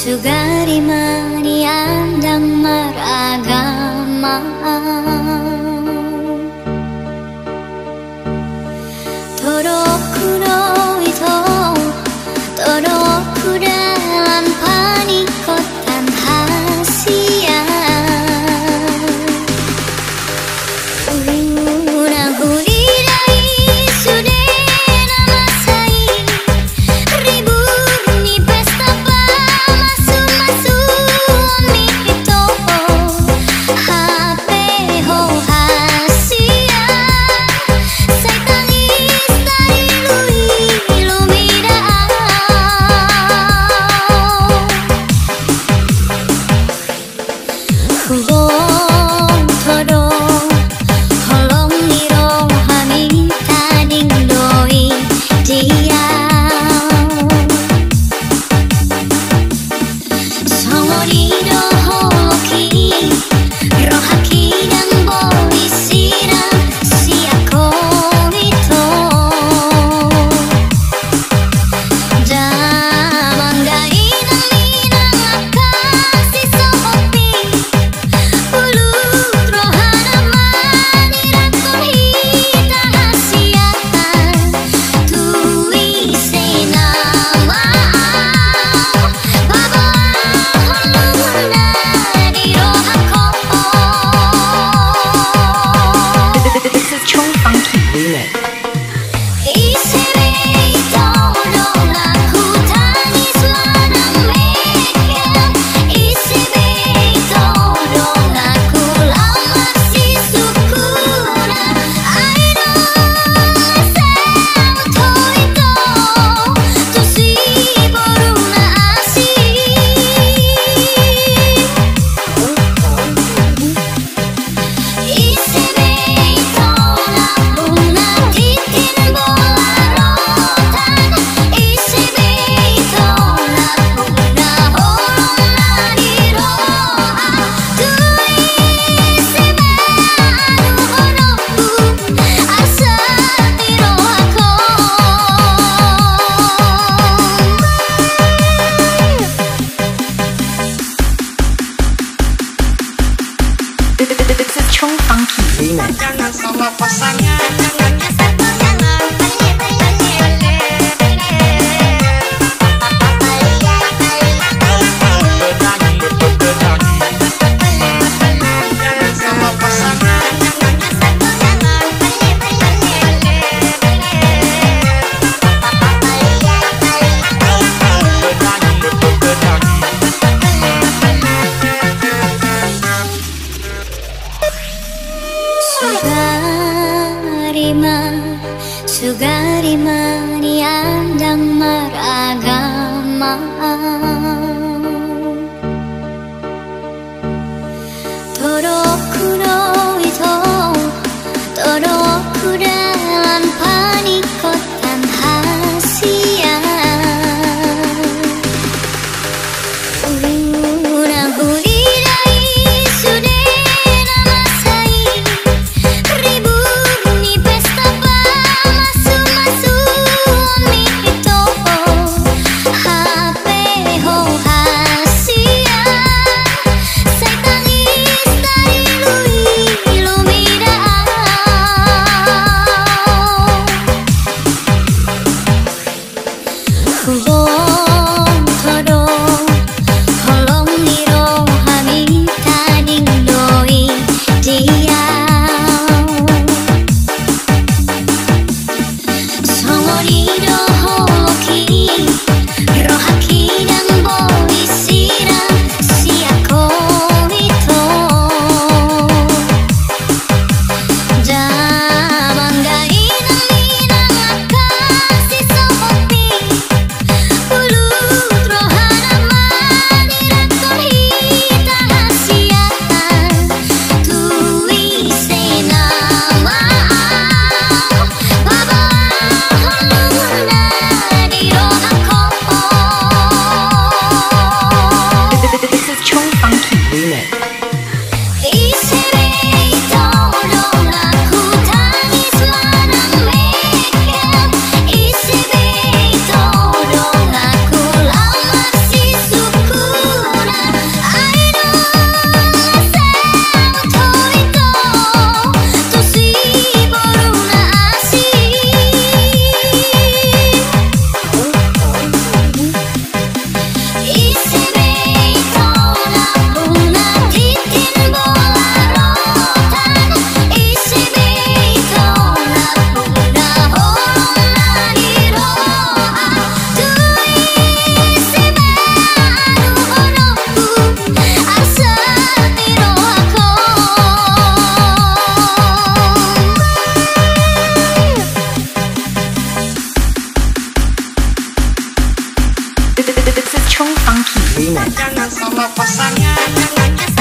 Sugari mani andang maragama Torokuro ito Torokuran panikotan hasia Una hurirai sude namasai Ribur ni pesta masu-masu mi ito HP ho hasia Say tangis dari lumidaan Hubong todo holong niro hami tading doi dia Songori do hoki rohaki dan bolisi dan siako itu Damang dari nang kasih sopi Ulu rohana mani rakon hita hasiatan Tui senama Babaan dari rohako This is Chong Funky Remix. This is Chong Funky Remix. Jangan sama pasangan, jangan Sugari mani andang maragama Torokuro ito Torokuran panikotan hasia Una hurirai sude namasai Ribur ni pesta masu-masu mi ito HP Remix. Jangan sama pasangan.